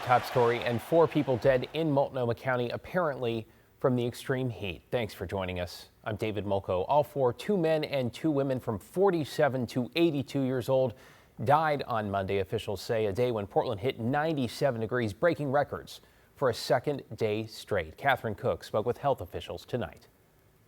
Top story, and 4 people dead in Multnomah County, apparently from the extreme heat. Thanks for joining us. I'm David Mulco. All 4, 2 men and 2 women from 47 to 82 years old, died on Monday, officials say, a day when Portland hit 97 degrees, breaking records for a second day straight. Catherine Cook spoke with health officials tonight.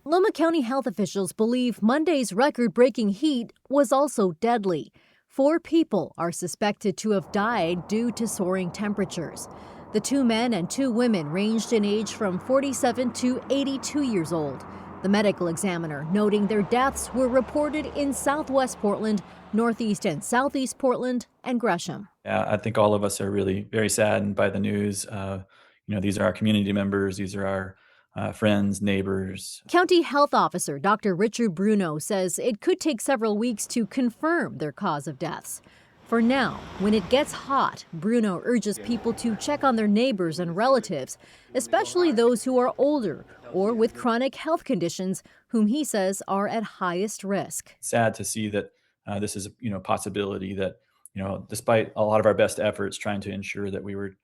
Multnomah County health officials believe Monday's record-breaking heat was also deadly. 4 people are suspected to have died due to soaring temperatures. The 2 men and 2 women ranged in age from 47 to 82 years old. The medical examiner noting their deaths were reported in southwest Portland, northeast and southeast Portland, and Gresham. Yeah, I think all of us are really very saddened by the news. These are our community members. These are our friends, neighbors. County Health Officer Dr. Richard Bruno says it could take several weeks to confirm their cause of deaths. For now, when it gets hot, Bruno urges people to check on their neighbors and relatives, especially those who are older or with chronic health conditions, whom he says are at highest risk. Sad to see that this is a possibility that, despite a lot of our best efforts trying to ensure that we were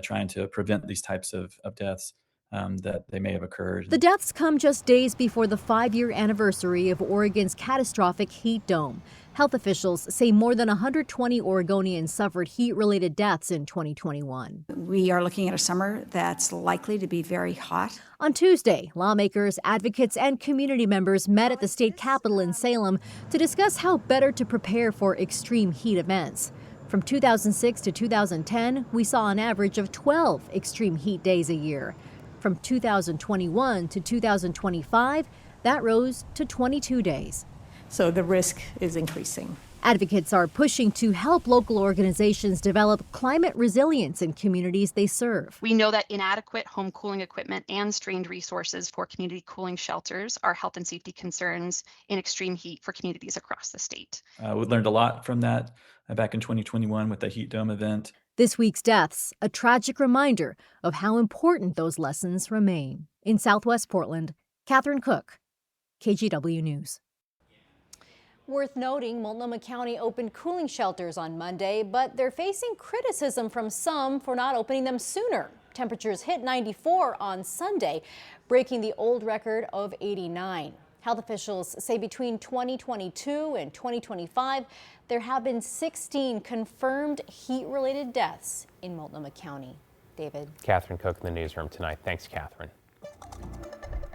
trying to prevent these types of deaths, that they may have occurred. The deaths come just days before the 5-year anniversary of Oregon's catastrophic heat dome. Health officials say more than 120 Oregonians suffered heat-related deaths in 2021. We are looking at a summer that's likely to be very hot. On Tuesday, lawmakers, advocates, and community members met at the state capitol in Salem to discuss how better to prepare for extreme heat events. From 2006 to 2010, we saw an average of 12 extreme heat days a year. From 2021 to 2025, that rose to 22 days. So the risk is increasing. Advocates are pushing to help local organizations develop climate resilience in communities they serve. We know that inadequate home cooling equipment and strained resources for community cooling shelters are health and safety concerns in extreme heat for communities across the state. We learned a lot from that back in 2021 with the heat dome event. This week's deaths, a tragic reminder of how important those lessons remain. In Southwest Portland, Catherine Cook, KGW News. Worth noting, Multnomah County opened cooling shelters on Monday, but they're facing criticism from some for not opening them sooner. Temperatures hit 94 on Sunday, breaking the old record of 89. Health officials say between 2022 and 2025, there have been 16 confirmed heat-related deaths in Multnomah County. David. Catherine Cook in the newsroom tonight. Thanks, Catherine.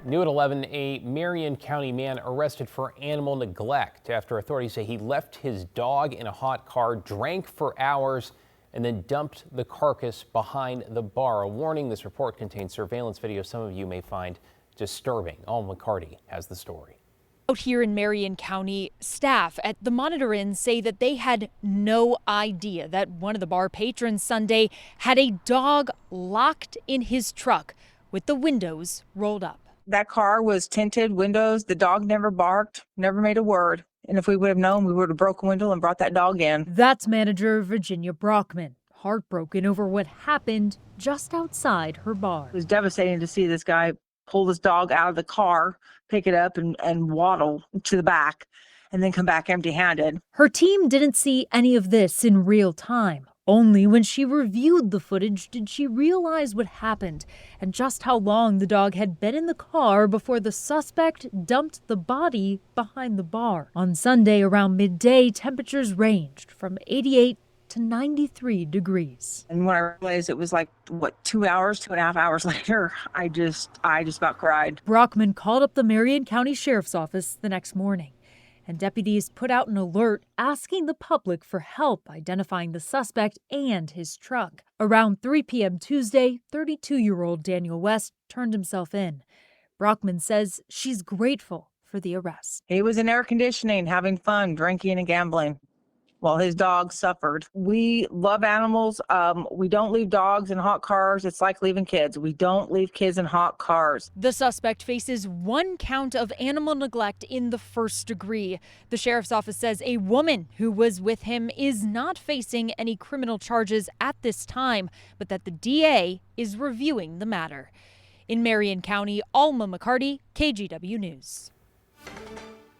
New at 11, a Marion County man arrested for animal neglect after authorities say he left his dog in a hot car, drank for hours, and then dumped the carcass behind the bar. A warning, this report contains surveillance video some of you may find disturbing. Alma McCarty has the story. Out here in Marion County, staff at the Monitor Inn say that they had no idea that one of the bar patrons Sunday had a dog locked in his truck with the windows rolled up. That car was tinted windows. The dog never barked, never made a word. And if we would have known, we would have broken a window and brought that dog in. That's manager Virginia Brockman, heartbroken over what happened just outside her bar. It was devastating to see this guy pull this dog out of the car, pick it up and waddle to the back, and then come back empty-handed. Her team didn't see any of this in real time. Only when she reviewed the footage did she realize what happened and just how long the dog had been in the car before the suspect dumped the body behind the bar. On Sunday around midday, temperatures ranged from 88 to 93 degrees. And when I realized it was 2.5 hours later, I just about cried. Brockman called up the Marion County Sheriff's Office the next morning, and deputies put out an alert asking the public for help identifying the suspect and his truck. Around 3 p.m. Tuesday, 32-year-old Daniel West turned himself in. Brockman says she's grateful for the arrest. He was in air conditioning, having fun, drinking and gambling, while his dog suffered. We love animals. We don't leave dogs in hot cars. It's like leaving kids. We don't leave kids in hot cars. The suspect faces 1 count of animal neglect in the first degree. The sheriff's office says a woman who was with him is not facing any criminal charges at this time, but that the DA is reviewing the matter. In Marion County, Alma McCarty, KGW News.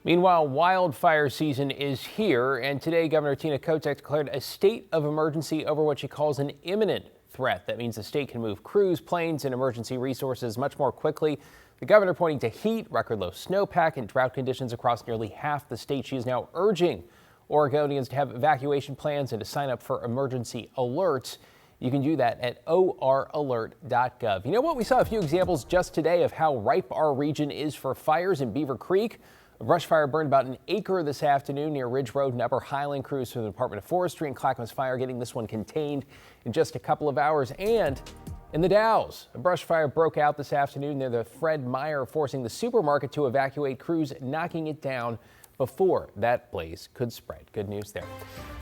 Meanwhile, wildfire season is here, and today Governor Tina Kotek declared a state of emergency over what she calls an imminent threat. That means the state can move crews, planes, and emergency resources much more quickly. The governor pointing to heat, record low snowpack, and drought conditions across nearly half the state. She is now urging Oregonians to have evacuation plans and to sign up for emergency alerts. You can do that at oralert.gov. You know what? We saw a few examples just today of how ripe our region is for fires in Beaver Creek. A brush fire burned about an acre this afternoon near Ridge Road and Upper Highland. Crews from the Department of Forestry and Clackamas Fire getting this one contained in just a couple of hours. And in the Dalles, a brush fire broke out this afternoon near the Fred Meyer, forcing the supermarket to evacuate. Crews knocking it down before that blaze could spread. Good news there.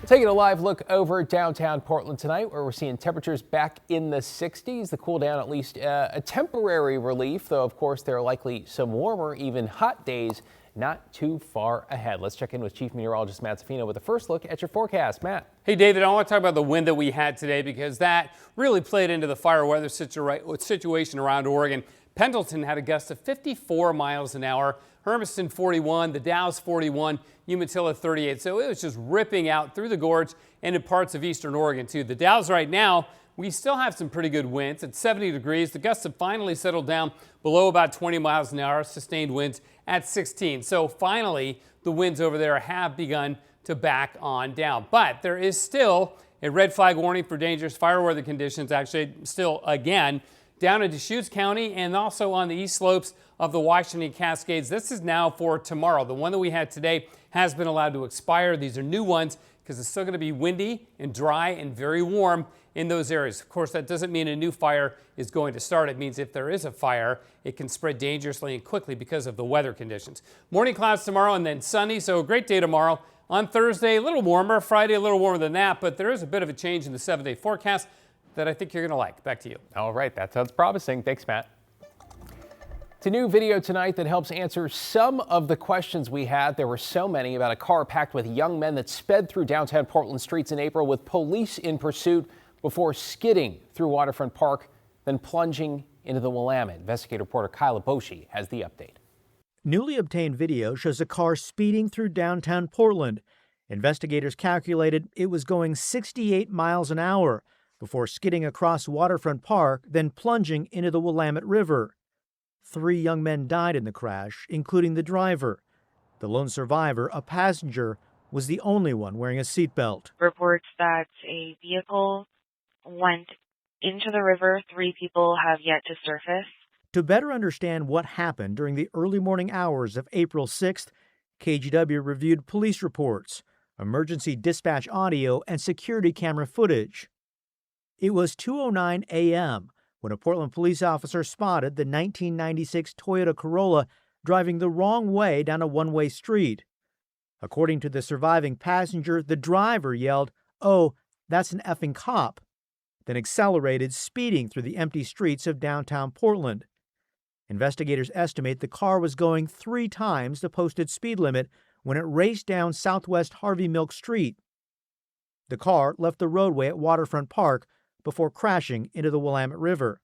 We'll take a live look over downtown Portland tonight, where we're seeing temperatures back in the 60s. The cool down, at least a temporary relief, though, of course, there are likely some warmer, even hot days not too far ahead. Let's check in with Chief Meteorologist Matt Zafino with a first look at your forecast. Matt. Hey, David, I want to talk about the wind that we had today because that really played into the fire weather situation around Oregon. Pendleton had a gust of 54 miles an hour. Hermiston 41, the Dalles 41, Umatilla 38. So it was just ripping out through the gorge and in parts of eastern Oregon too. The Dalles right now, we still have some pretty good winds at 70 degrees. The gusts have finally settled down below about 20 miles an hour, sustained winds at 16. So finally, the winds over there have begun to back on down. But there is still a red flag warning for dangerous fire weather conditions, actually still again, down in Deschutes County and also on the east slopes of the Washington Cascades. This is now for tomorrow. The one that we had today has been allowed to expire. These are new ones because it's still going to be windy and dry and very warm in those areas. Of course, that doesn't mean a new fire is going to start. It means if there is a fire, it can spread dangerously and quickly because of the weather conditions. Morning clouds tomorrow and then sunny, so a great day tomorrow. On Thursday, a little warmer. Friday, a little warmer than that, but there is a bit of a change in the 7-day forecast that I think you're going to like. Back to you. All right, that sounds promising. Thanks, Matt. It's a new video tonight that helps answer some of the questions we had. There were so many about a car packed with young men that sped through downtown Portland streets in April with police in pursuit before skidding through Waterfront Park, then plunging into the Willamette. Investigator reporter Kyla Boshi has the update. Newly obtained video shows a car speeding through downtown Portland. Investigators calculated it was going 68 miles an hour before skidding across Waterfront Park, then plunging into the Willamette River. 3 young men died in the crash, including the driver. The lone survivor, a passenger, was the only one wearing a seatbelt. Reports that a vehicle went into the river. 3 people have yet to surface. To better understand what happened during the early morning hours of April 6th, KGW reviewed police reports, emergency dispatch audio, and security camera footage. It was 2:09 a.m. when a Portland police officer spotted the 1996 Toyota Corolla driving the wrong way down a one-way street. According to the surviving passenger, the driver yelled, "Oh, that's an effing cop," then accelerated, speeding through the empty streets of downtown Portland. Investigators estimate the car was going 3 times the posted speed limit when it raced down Southwest Harvey Milk Street. The car left the roadway at Waterfront Park before crashing into the Willamette River.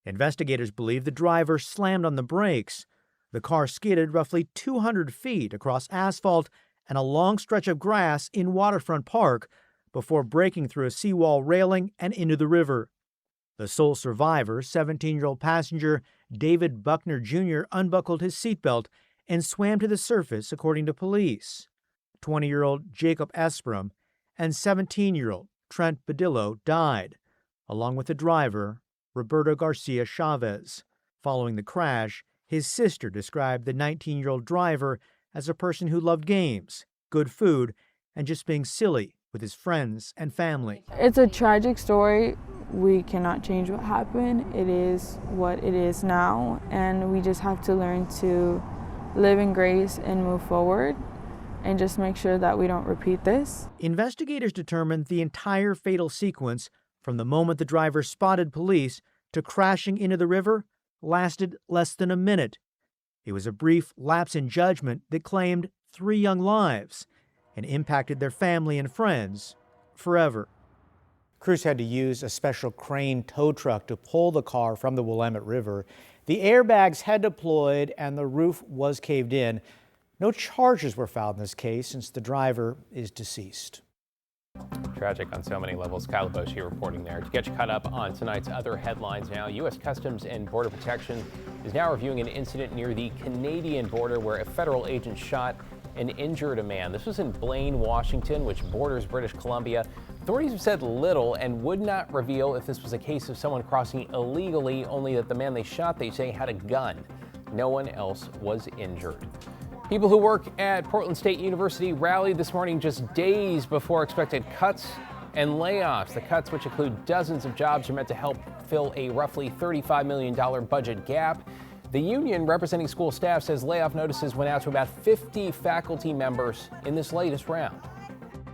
Investigators believe the driver slammed on the brakes. The car skidded roughly 200 feet across asphalt and a long stretch of grass in Waterfront Park before breaking through a seawall railing and into the river. The sole survivor, 17-year-old passenger David Buckner Jr., unbuckled his seatbelt and swam to the surface, according to police. 20-year-old Jacob Espram and 17-year-old Trent Badillo died, along with the driver, Roberto Garcia Chavez. Following the crash, his sister described the 19-year-old driver as a person who loved games, good food, and just being silly with his friends and family. It's a tragic story. We cannot change what happened. It is what it is now, and we just have to learn to live in grace and move forward and just make sure that we don't repeat this. Investigators determined the entire fatal sequence, from the moment the driver spotted police to crashing into the river, lasted less than a minute. It was a brief lapse in judgment that claimed 3 young lives and impacted their family and friends forever. Crews had to use a special crane tow truck to pull the car from the Willamette River. The airbags had deployed and the roof was caved in. No charges were filed in this case since the driver is deceased. Tragic on so many levels. Kyle Boshi reporting there. To get you caught up on tonight's other headlines now, U.S. Customs and Border Protection is now reviewing an incident near the Canadian border where a federal agent shot and injured a man. This was in Blaine, Washington, which borders British Columbia. Authorities have said little and would not reveal if this was a case of someone crossing illegally, only that the man they shot, they say, had a gun. No one else was injured. People who work at Portland State University rallied this morning just days before expected cuts and layoffs. The cuts, which include dozens of jobs, are meant to help fill a roughly $35 million budget gap. The union representing school staff says layoff notices went out to about 50 faculty members in this latest round.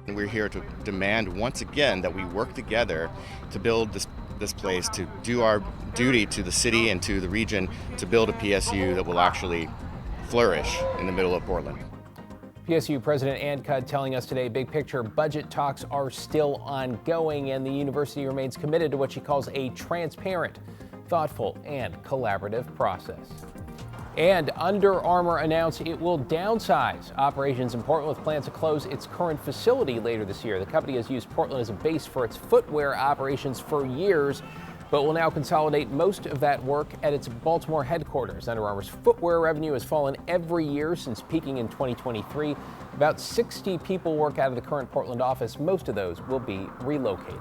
We're here to demand once again that we work together to build this place, to do our duty to the city and to the region, to build a PSU that will actually flourish in the middle of Portland. PSU President Ann Cudd telling us today big picture budget talks are still ongoing and the university remains committed to what she calls a transparent, thoughtful, and collaborative process. And Under Armour announced it will downsize operations in Portland with plans to close its current facility later this year. The company has used Portland as a base for its footwear operations for years, but will now consolidate most of that work at its Baltimore headquarters. Under Armour's footwear revenue has fallen every year since peaking in 2023. About 60 people work out of the current Portland office. Most of those will be relocated.